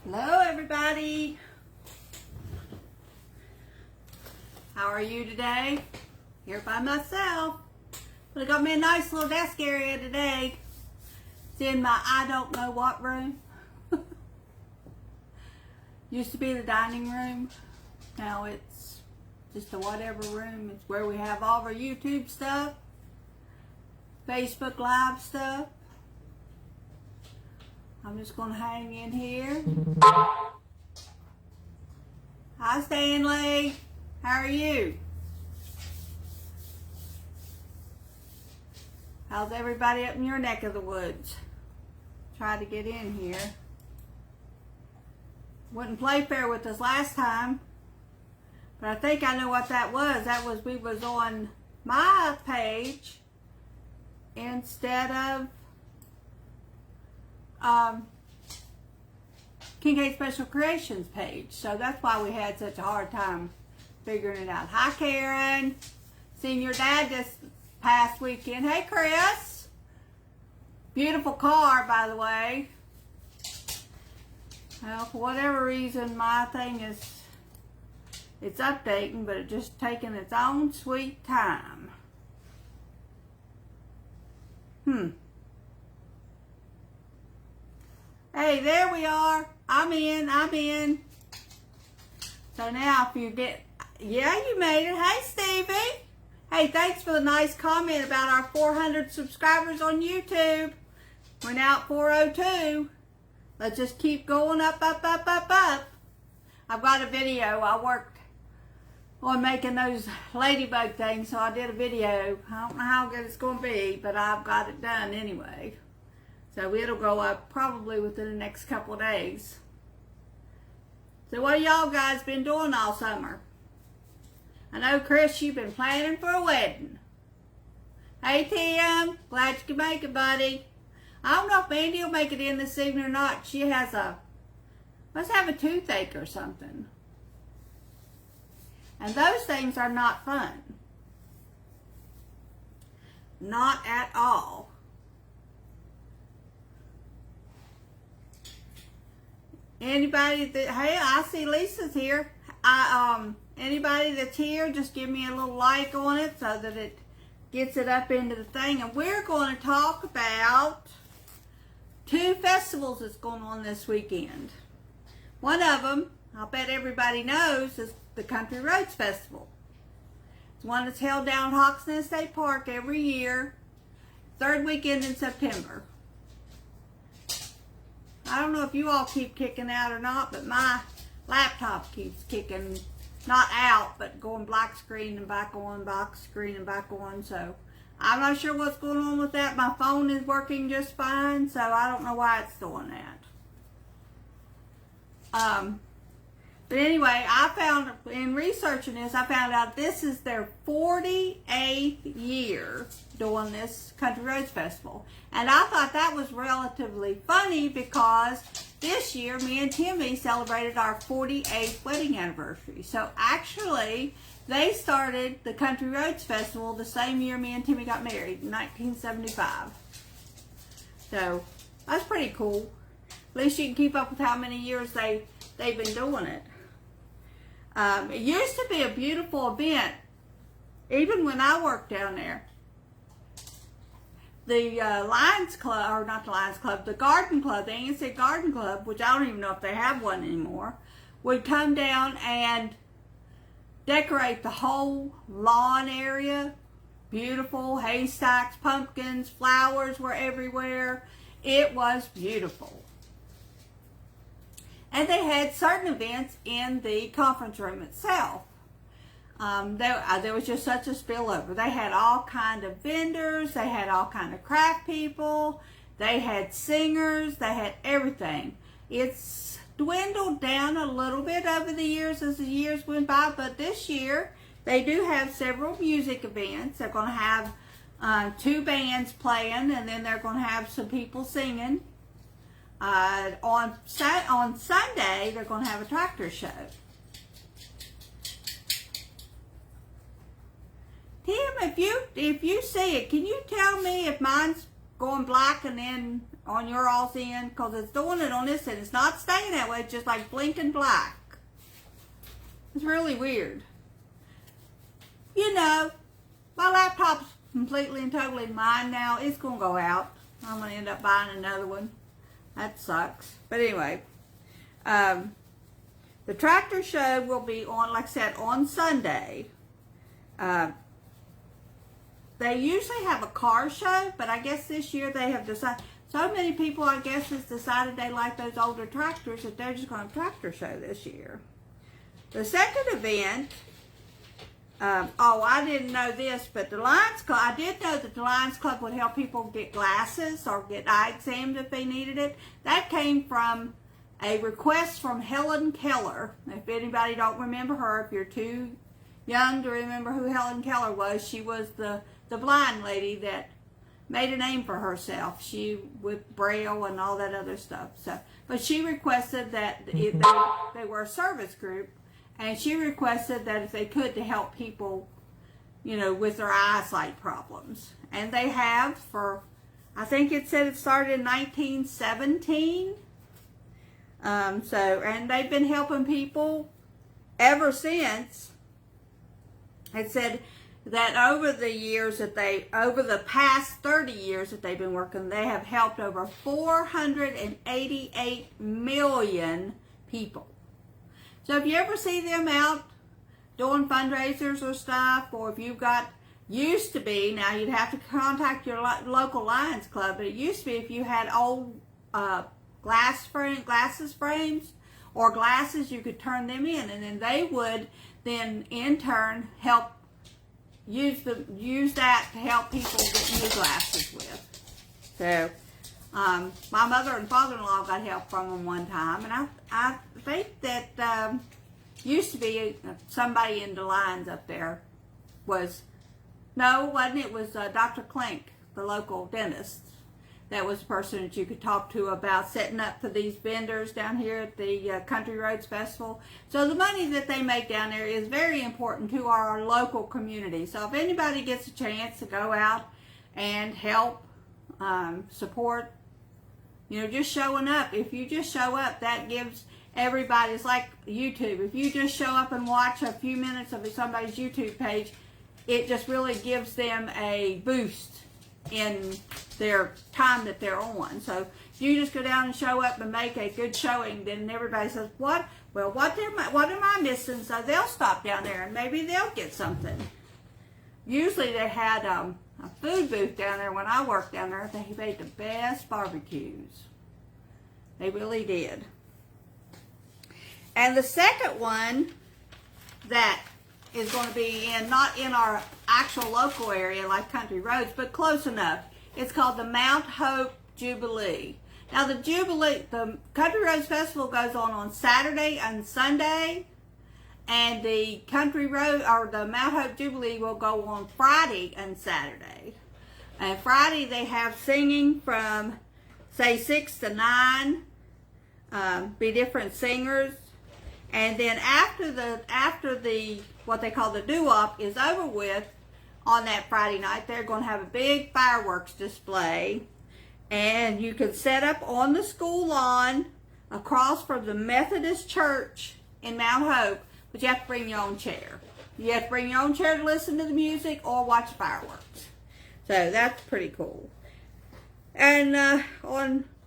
Hello everybody. How are you today? Here by myself. But I got me a nice little desk area today. It's in my I don't know what room. Used to be the dining room. Now it's just a whatever room. It's where we have all of our YouTube stuff, Facebook Live stuff. I'm just going to hang in here. Hi, Stanley. How are you? How's everybody up in your neck of the woods? Try to get in here. Wouldn't play fair with us last time, but I think I know what that was. That was we was on my page instead of Kincaid Special Creations page. So that's why we had such a hard time figuring it out. Hi, Karen. Seen your dad this past weekend. Hey, Chris. Beautiful car, by the way. Well, for whatever reason, my thing is, it's updating, but it's just taking its own sweet time. Hey, there we are. I'm in. So now if you get, yeah, you made it. Hey, Stevie. Hey, thanks for the nice comment about our 400 subscribers on YouTube. We're now at 402. Let's just keep going up. I've got a video. I worked on making those ladybug things, so I did a video. I don't know how good it's going to be, but I've got it done anyway. So it'll go up probably within the next couple of days. So what have y'all guys been doing all summer? I know, Chris, you've been planning for a wedding. Hey, Tim. Glad you could make it, buddy. I don't know if Mandy will make it in this evening or not. She has must have a toothache or something. And those things are not fun. Not at all. Anybody that, hey, I see Lisa's here. Anybody that's here, just give me a little like on it so that it gets it up into the thing. And we're going to talk about 2 festivals that's going on this weekend. One of them, I'll bet everybody knows, is the Country Roads Festival. It's one that's held down at Hoxton State Park every year, 3rd weekend in September. I don't know if you all keep kicking out or not, but my laptop keeps kicking, not out, but going black screen and back on, black screen and back on. So I'm not sure what's going on with that. My phone is working just fine, so I don't know why it's doing that. But anyway, I found, in researching this, I found out this is their 48th year doing this Country Roads Festival. And I thought that was relatively funny because this year, me and Timmy celebrated our 48th wedding anniversary. So actually, they started the Country Roads Festival the same year me and Timmy got married, in 1975. So that's pretty cool. At least you can keep up with how many years they've been doing it. It used to be a beautiful event, even when I worked down there. The Lions Club, or not the Lions Club, the Garden Club, the ANC Garden Club, which I don't even know if they have one anymore, would come down and decorate the whole lawn area. Beautiful haystacks, pumpkins, flowers were everywhere. It was beautiful. And they had certain events in the conference room itself. There was just such a spillover. They had all kind of vendors. They had all kind of craft people. They had singers. They had everything. It's dwindled down a little bit over the years as the years went by, but this year they do have several music events. They're going to have 2 bands playing, and then they're going to have some people singing. On Sunday, they're going to have a tractor show. Tim, if you see it, can you tell me if mine's going black and then on your all's end, because it's doing it on this end. It's not staying that way. It's just like blinking black. It's really weird. You know, my laptop's completely and totally mine now. It's going to go out. I'm going to end up buying another one. That sucks. But anyway, the tractor show will be on, like I said, on Sunday. They usually have a car show, but I guess this year they have decided, so many people, I guess, has decided they like those older tractors that they're just going to tractor show this year. The second event, I didn't know this, but the Lions Club, I did know that the Lions Club would help people get glasses or get eye exams if they needed it. That came from a request from Helen Keller. If anybody don't remember her, if you're too young to remember who Helen Keller was, she was the blind lady that made a name for herself. She with Braille and all that other stuff. So, but she requested that they were a service group, and she requested that if they could to help people, you know, with their eyesight problems. And they have for, I think it said it started in 1917. And they've been helping people ever since. It said that over the past 30 years that they've been working, they have helped over 488 million people. So if you ever see them out doing fundraisers or stuff, or if you've got, used to be, now you'd have to contact your local Lions Club, but it used to be if you had old glasses frames or glasses, you could turn them in, and then they would then in turn help use that to help people get new glasses with. So my mother and father-in-law got help from them one time, and I think that used to be somebody in the lines up there was, no, wasn't it? It was Dr. Klink, the local dentist. That was the person that you could talk to about setting up for these vendors down here at the Country Roads Festival. So the money that they make down there is very important to our local community. So if anybody gets a chance to go out and help support, you know, just showing up. If you just show up, that gives everybody, it's like YouTube. If you just show up and watch a few minutes of somebody's YouTube page, it just really gives them a boost in their time that they're on. So if you just go down and show up and make a good showing, then everybody says, what? Well, what am I missing? So they'll stop down there and maybe they'll get something. Usually they had a food booth down there when I worked down there. They made the best barbecues. They really did. And the second one that is going to be not in our actual local area like Country Roads, but close enough. It's called the Mount Hope Jubilee. Now the Country Roads Festival goes on Saturday and Sunday, and the Country Road or the Mount Hope Jubilee will go on Friday and Saturday. And Friday they have singing from say 6 to 9, be different singers, and then after the what they call the doo-wop is over with on that Friday night, they're going to have a big fireworks display, and you can set up on the school lawn across from the Methodist Church in Mount Hope, but you have to bring your own chair. You have to bring your own chair to listen to the music or watch fireworks. So that's pretty cool. And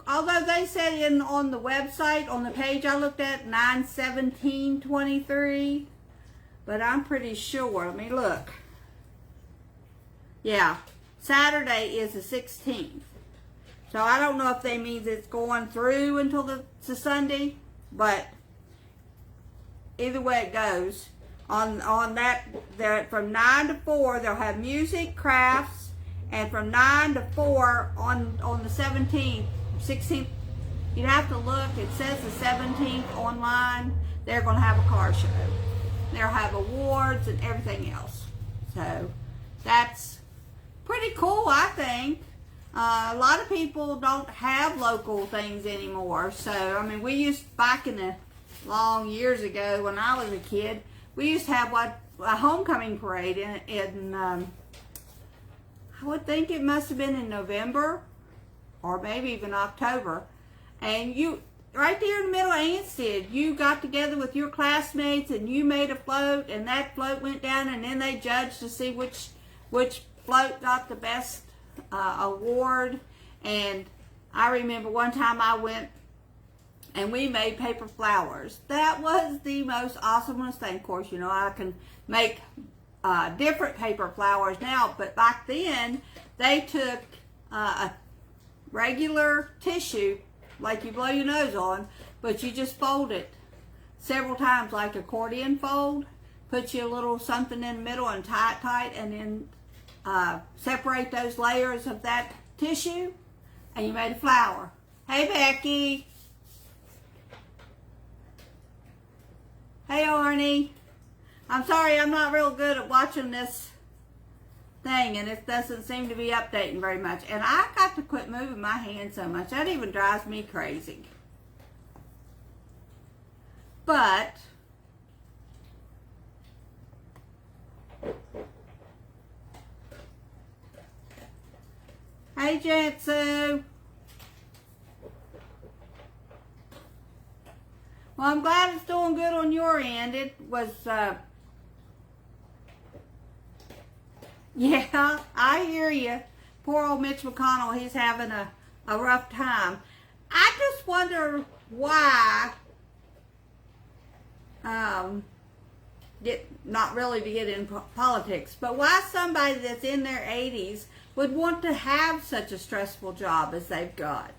although they said on the website, on the page I looked at, 9/17/23, but I'm pretty sure. Let me look. Yeah, Saturday is the 16th. So I don't know if they means it's going through until the Sunday, but either way it goes. On that, from 9 to 4, they'll have music, crafts, and from 9 to 4 on the 17th, 16th, you'd have to look. It says the 17th online. They're going to have a car show. They'll have awards and everything else. So that's pretty cool, I think. A lot of people don't have local things anymore. So, I mean, we used, back in the long years ago when I was a kid, we used to have a homecoming parade in I would think it must have been in November. or maybe even October. And you, right there in the middle of Anstead, you got together with your classmates and you made a float, and that float went down, and then they judged to see which float got the best award. And I remember one time I went and we made paper flowers. That was the most awesomest thing. Of course, you know, I can make different paper flowers now, but back then they took a regular tissue like you blow your nose on, but you just fold it several times like accordion fold, put you a little something in the middle and tie it tight, and then separate those layers of that tissue, and you made a flower. Hey, Becky. Hey, Arnie. I'm sorry, I'm not real good at watching this thing, and it doesn't seem to be updating very much. And I got to quit moving my hand so much. That even drives me crazy. But hey, Jansu. Well, I'm glad it's doing good on your end. It was, yeah, I hear you. Poor old Mitch McConnell, he's having a rough time. I just wonder why, not really to get in politics, but why somebody that's in their 80s would want to have such a stressful job as they've got.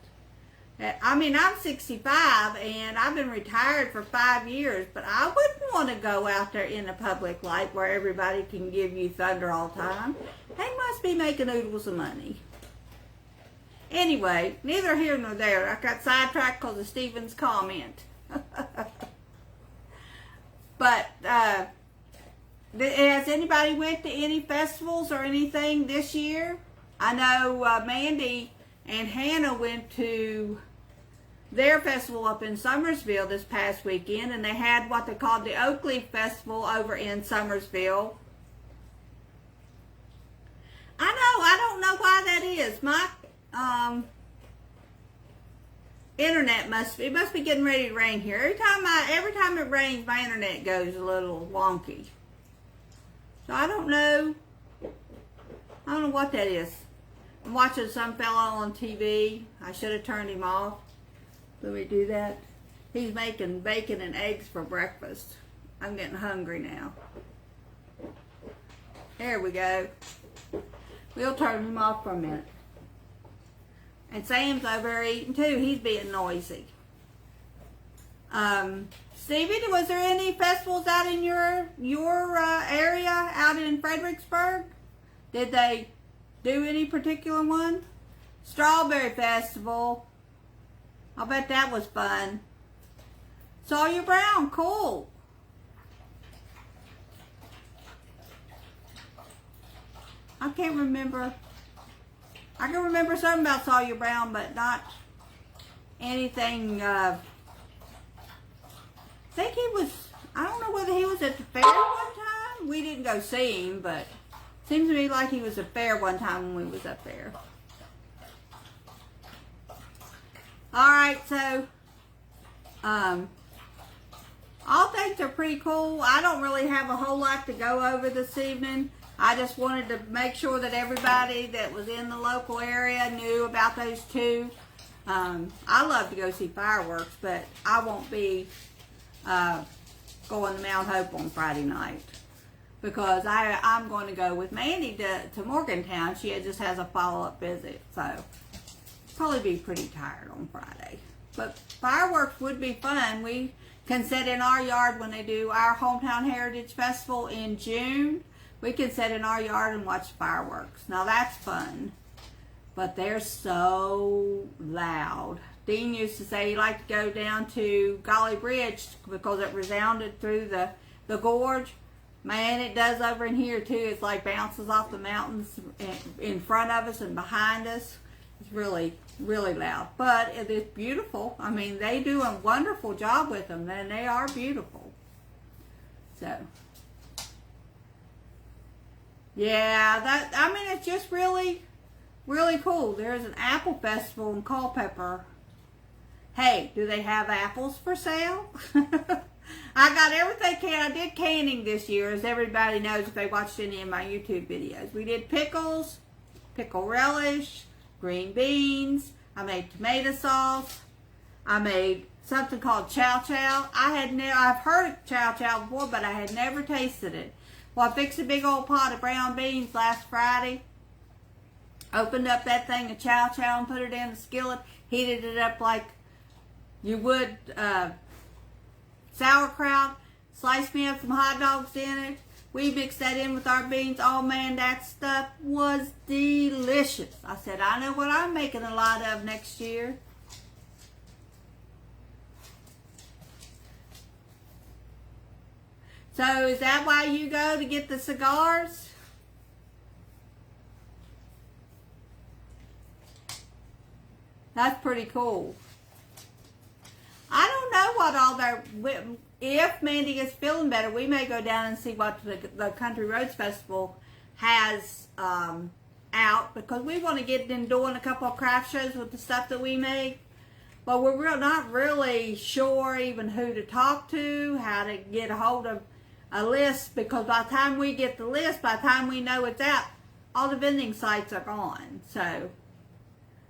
I mean, I'm 65 and I've been retired for 5 years, but I wouldn't want to go out there in the public light where everybody can give you thunder all the time. They must be making oodles of money. Anyway, neither here nor there. I got sidetracked because of Stephen's comment. But has anybody went to any festivals or anything this year? I know Mandy and Hannah went to their festival up in Summersville this past weekend, and they had what they called the Oak Leaf Festival over in Summersville. I don't know why that is. My internet must be getting ready to rain here. Every time it rains, my internet goes a little wonky. So I don't know what that is. I'm watching some fellow on TV. I should have turned him off. Let me do that. He's making bacon and eggs for breakfast. I'm getting hungry now. There we go. We'll turn him off for a minute. And Sam's over there eating too. He's being noisy. Stevie, was there any festivals out in your area, out in Fredericksburg? Did they do any particular one? Strawberry Festival. I bet that was fun. Sawyer Brown, cool. I can't remember. I can remember something about Sawyer Brown, but not anything. I think he was, I don't know whether he was at the fair one time. We didn't go see him, but seems to me like he was at the fair one time when we was up there. Alright, so all things are pretty cool. I don't really have a whole lot to go over this evening. I just wanted to make sure that everybody that was in the local area knew about those two. I love to go see fireworks, but I won't be going to Mount Hope on Friday night because I'm going to go with Mandy to Morgantown. She just has a follow-up visit, so probably be pretty tired on Friday. But fireworks would be fun. We can sit in our yard when they do our Hometown Heritage Festival in June. We can sit in our yard and watch fireworks. Now that's fun, but they're so loud. Dean used to say he liked to go down to Golly Bridge because it resounded through the gorge. Man, it does over in here too. It's like bounces off the mountains in front of us and behind us. It's really, really loud, but it is beautiful. I mean, they do a wonderful job with them, and they are beautiful. So, yeah, I mean, it's just really really cool. There's an apple festival in Culpeper. Hey, do they have apples for sale? I got everything I did canning this year, as everybody knows if they watched any of my YouTube videos. We did pickles, pickle relish, green beans. I made tomato sauce. I made something called chow chow. I've heard of chow chow before, but I had never tasted it. Well, I fixed a big old pot of brown beans last Friday. Opened up that thing of chow chow and put it in the skillet. Heated it up like you would sauerkraut. Sliced me up some hot dogs in it. We mixed that in with our beans. Oh man, that stuff was delicious. I said, I know what I'm making a lot of next year. So is that why you go to get the cigars? That's pretty cool. I don't know what all their... If Mandy is feeling better, we may go down and see what the Country Roads Festival has out, because we want to get in doing a couple of craft shows with the stuff that we make. But we're not really sure even who to talk to, how to get a hold of a list, because by the time we get the list, by the time we know it's out, all the vending sites are gone. So,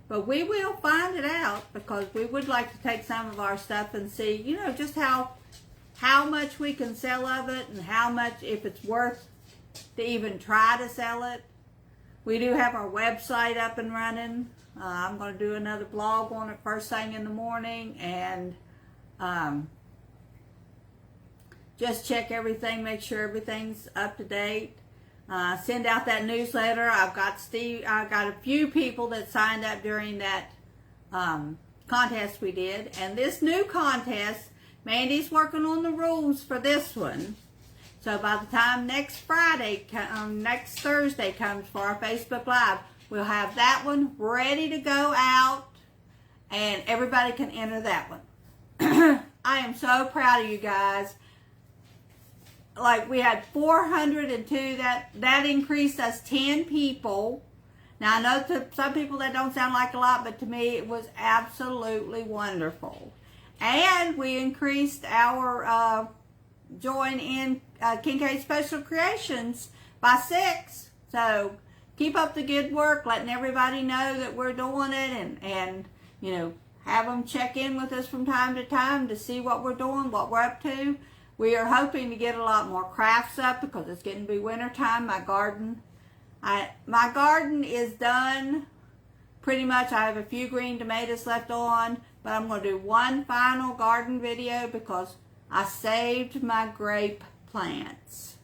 but we will find it out, because we would like to take some of our stuff and see, you know, just how much we can sell of it, and how much, if it's worth to even try to sell it. We do have our website up and running. I'm going to do another blog on it first thing in the morning, and just check everything, make sure everything's up to date. Send out that newsletter. I got a few people that signed up during that contest we did, and this new contest, Mandy's working on the rules for this one. So by the time next Thursday comes for our Facebook Live, we'll have that one ready to go out, and everybody can enter that one. I am so proud of you guys. Like, we had 402. That increased us 10 people. Now, I know to some people that don't sound like a lot, but to me it was absolutely wonderful. And we increased our join in Kincaid Special Creations by 6. So keep up the good work, letting everybody know that we're doing it, and you know, have them check in with us from time to time to see what we're doing, what we're up to. We are hoping to get a lot more crafts up, because it's getting to be winter time. My garden is done pretty much. I have a few green tomatoes left on, but I'm going to do one final garden video because I saved my grape plants.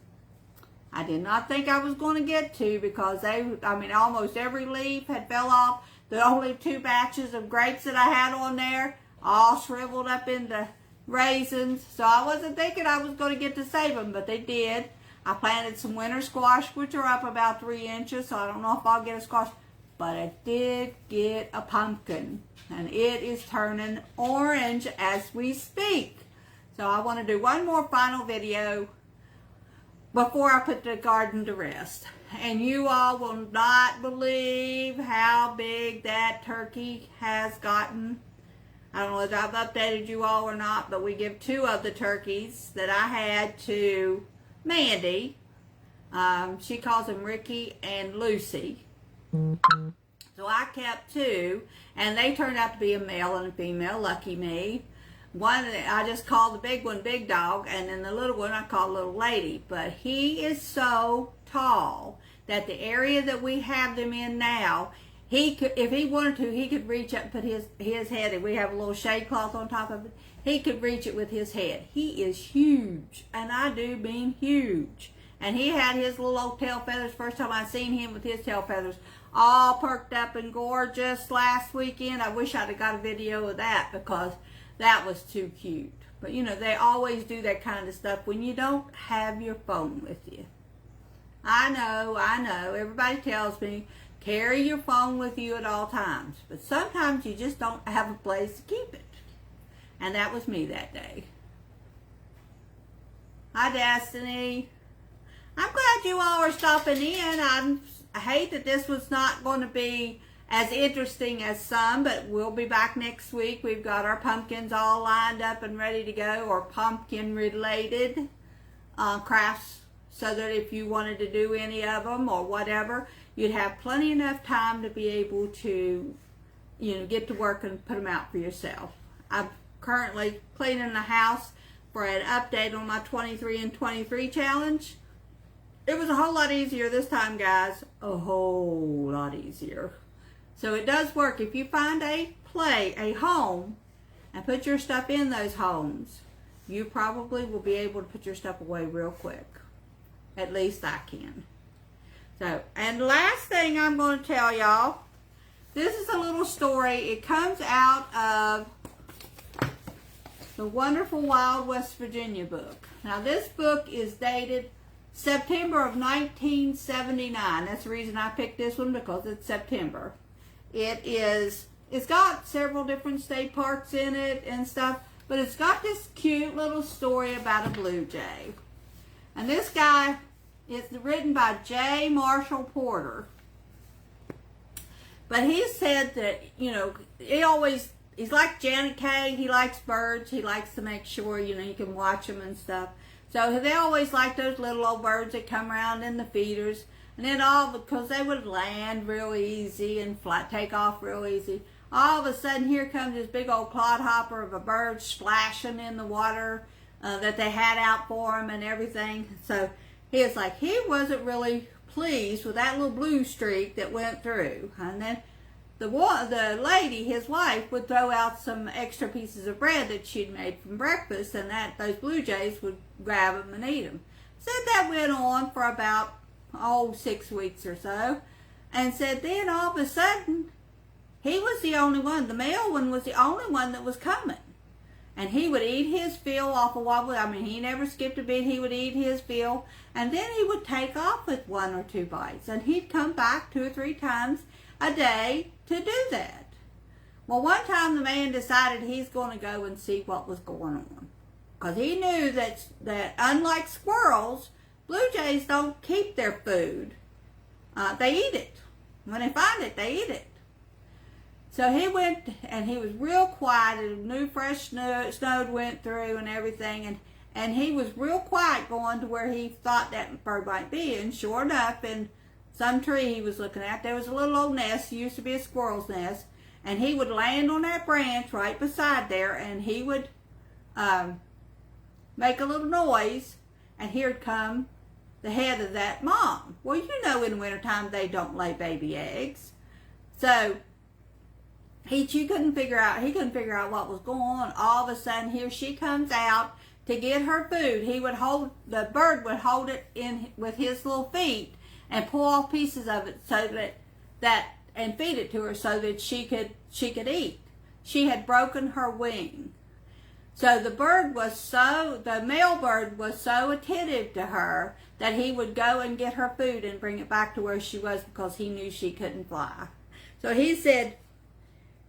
I did not think I was going to get to, because almost every leaf had fell off. The only 2 batches of grapes that I had on there all shriveled up into raisins. So I wasn't thinking I was going to get to save them, but they did. I planted some winter squash, which are up about 3 inches, so I don't know if I'll get a squash. But I did get a pumpkin, and it is turning orange as we speak. So I want to do one more final video before I put the garden to rest. And you all will not believe how big that turkey has gotten. I don't know if I've updated you all or not, but we give 2 of the turkeys that I had to Mandy. She calls them Ricky and Lucy. So I kept 2, and they turned out to be a male and a female. Lucky me. One, I just called the big one Big Dog, and then the little one I called Little Lady. But he is so tall that the area that we have them in now, he could, if he wanted to, he could reach up and put his head, and we have a little shade cloth on top of it. He could reach it with his head. He is huge, and I do mean huge. And he had his little old tail feathers. First time I seen him with his tail feathers all perked up and gorgeous last weekend. I wish I'd have got a video of that, because that was too cute. But you know, they always do that kind of stuff when you don't have your phone with you. I know. Everybody tells me, carry your phone with you at all times. But sometimes you just don't have a place to keep it. And that was me that day. Hi, Destiny. I'm glad you all are stopping in. I hate that this was not going to be as interesting as some, but we'll be back next week. We've got our pumpkins all lined up and ready to go, or pumpkin related crafts, so that if you wanted to do any of them or whatever, you'd have plenty enough time to be able to, get to work and put them out for yourself. I'm currently cleaning the house for an update on my 23 and 23 challenge. It was a whole lot easier this time, guys. A whole lot easier. So it does work. If you find a home, and put your stuff in those homes, you probably will be able to put your stuff away real quick. At least I can. So, and last thing I'm going to tell y'all, this is a little story. It comes out of the Wonderful Wild West Virginia book. Now, this book is dated September of 1979. That's the reason I picked this one, because it's September. It's got several different state parks in it and stuff, but it's got this cute little story about a blue jay. And this guy, it's written by J. Marshall Porter. But he said that, he's like Janet Kay. He likes birds. He likes to make sure, you can watch them and stuff. So they always like those little old birds that come around in the feeders. And then because they would land real easy and take off real easy. All of a sudden, here comes this big old clodhopper of a bird splashing in the water that they had out for him and everything. So he wasn't really pleased with that little blue streak that went through. And then the lady, his wife, would throw out some extra pieces of bread that she'd made from breakfast, and those blue jays would grab them and eat them. Said that went on for about 6 weeks or so, and said then all of a sudden he was the only one. The male one was the only one that was coming, and he would eat his fill off of wobbly. He never skipped a beat. He would eat his fill, and then he would take off with 1 or 2 bites, and he'd come back 2 or 3 times a day to do that. Well, one time the man decided he's going to go and see what was going on, because he knew that unlike squirrels, blue jays don't keep their food. They eat it. When they find it, they eat it. So he went, and he was real quiet. New fresh snow went through and everything, and he was real quiet going to where he thought that bird might be. And sure enough, in some tree he was looking at, there was a little old nest. It used to be a squirrel's nest. And he would land on that branch right beside there, and he would make a little noise, and here'd come the head of that mom. Well, in wintertime they don't lay baby eggs. So he couldn't figure out what was going on. All of a sudden, here she comes out to get her food. The bird would hold it in with his little feet and pull off pieces of it so that and feed it to her so that she could eat. She had broken her wing. So the male bird was so attentive to her that he would go and get her food and bring it back to where she was, because he knew she couldn't fly. So he said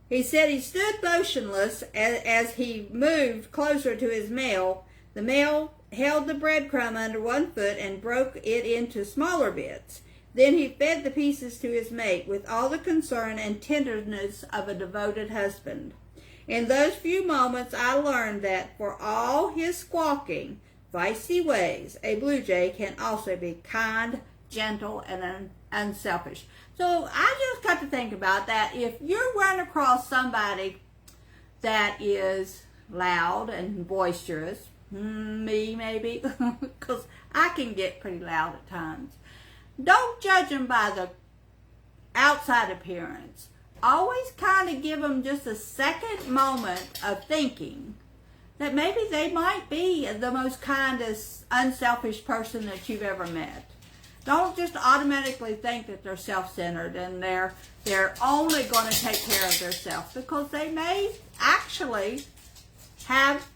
he stood motionless as he moved closer to his male. The male held the breadcrumb under one foot and broke it into smaller bits. Then he fed the pieces to his mate with all the concern and tenderness of a devoted husband. In those few moments, I learned that for all his squawking, feisty ways, a blue jay can also be kind, gentle, and unselfish. So I just got to think about that. If you run across somebody that is loud and boisterous, me maybe, because I can get pretty loud at times, don't judge them by the outside appearance. Always kind of give them just a second moment of thinking that maybe they might be the most kindest, unselfish person that you've ever met. Don't just automatically think that they're self-centered and they're only going to take care of themselves, because they may actually have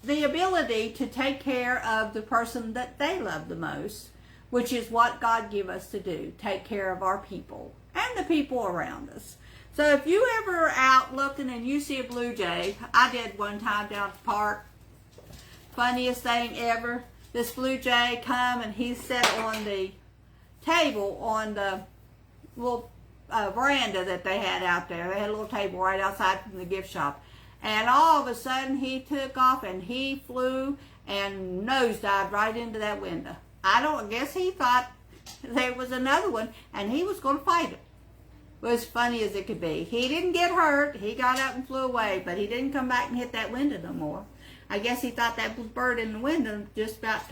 the ability to take care of the person that they love the most, which is what God gave us to do, take care of our people and the people around us. So if you ever are out looking and you see a blue jay, I did one time down at the park, funniest thing ever. This blue jay come and he sat on the table on the little veranda that they had out there. They had a little table right outside from the gift shop. And all of a sudden, he took off and he flew and nosedived right into that window. I guess he thought there was another one and he was going to fight it. It was funny as it could be. He didn't get hurt. He got up and flew away, but he didn't come back and hit that window no more. I guess he thought that bird in the window just about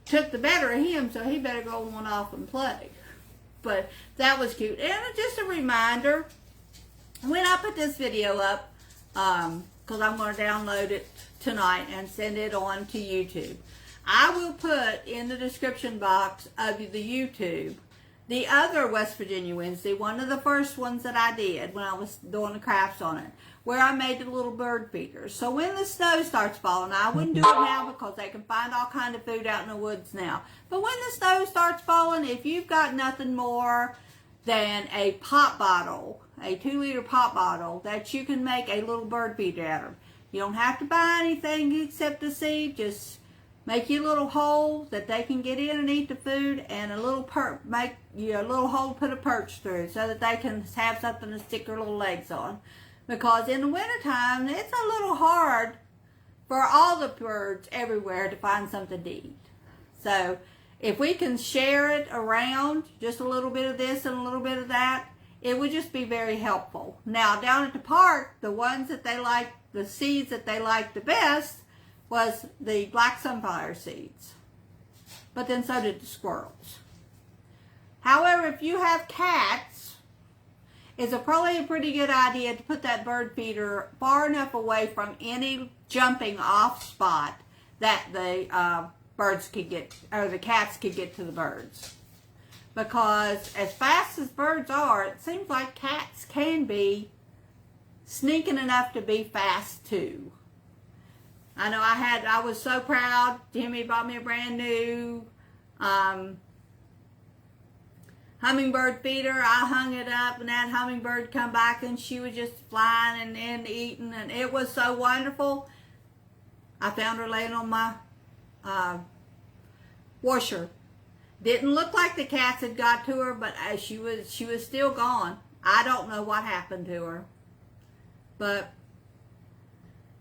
took the better of him, so he better go on off and play. But that was cute. And just a reminder, when I put this video up, because I'm going to download it tonight and send it on to YouTube, I will put in the description box of the YouTube the other West Virginia Wednesday, one of the first ones that I did when I was doing the crafts on it, where I made the little bird feeders. So when the snow starts falling, I wouldn't do it now because they can find all kind of food out in the woods now. But when the snow starts falling, if you've got nothing more than a pop bottle, a 2-liter pop bottle, that you can make a little bird feeder out of. You don't have to buy anything except the seed. Just make you a little hole that they can get in and eat the food, and a little make you a little hole to put a perch through so that they can have something to stick their little legs on. Because in the wintertime, it's a little hard for all the birds everywhere to find something to eat. So if we can share it around, just a little bit of this and a little bit of that, it would just be very helpful. Now, down at the park, the ones that they like, the seeds that they liked the best was the black sunflower seeds. But then so did the squirrels. However, if you have cats, it's probably a pretty good idea to put that bird feeder far enough away from any jumping off spot that the birds could get, or the cats could get to the birds. Because as fast as birds are, it seems like cats can be sneaking enough to be fast too. I know I was so proud. Jimmy bought me a brand new hummingbird feeder. I hung it up and that hummingbird come back and she was just flying and eating, and it was so wonderful. I found her laying on my washer. Didn't look like the cats had got to her, but she was still gone. I don't know what happened to her. But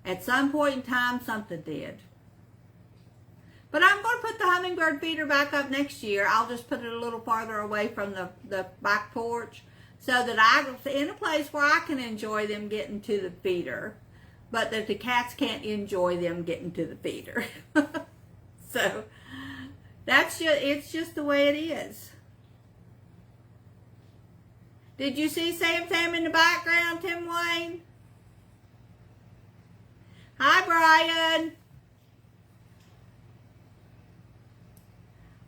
at some point in time, something did. But I'm going to put the hummingbird feeder back up next year. I'll just put it a little farther away from the back porch so that I'm in a place where I can enjoy them getting to the feeder, but that the cats can't enjoy them getting to the feeder. So it's just the way it is. Did you see Sam in the background, Tim Wayne? Hi, Brian.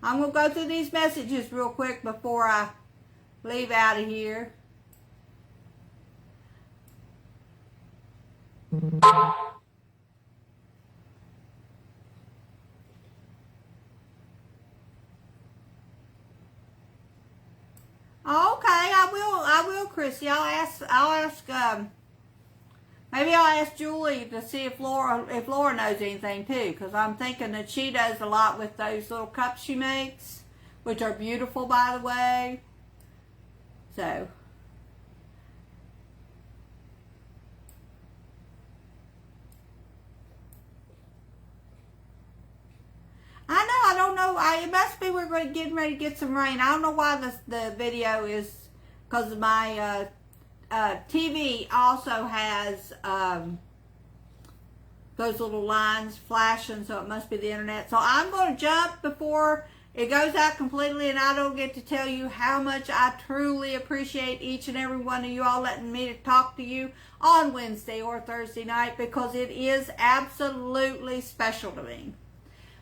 I'm going to go through these messages real quick before I leave out of here. Okay, I will, Chrissy. Maybe I'll ask Julie to see if Laura knows anything too, because I'm thinking that she does a lot with those little cups she makes, which are beautiful, by the way. So, I don't know. It must be we're getting ready to get some rain. I don't know why the video is, because my TV also has those little lines flashing, so it must be the internet. So I'm going to jump before it goes out completely, and I don't get to tell you how much I truly appreciate each and every one of you all letting me talk to you on Wednesday or Thursday night, because it is absolutely special to me.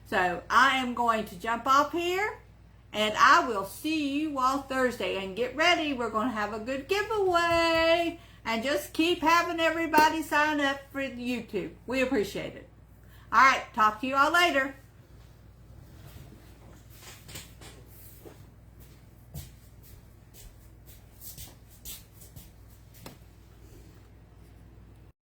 So I am going to jump off here, and I will see you all Thursday. And get ready, we're going to have a good giveaway. And just keep having everybody sign up for YouTube. We appreciate it. All right, talk to you all later.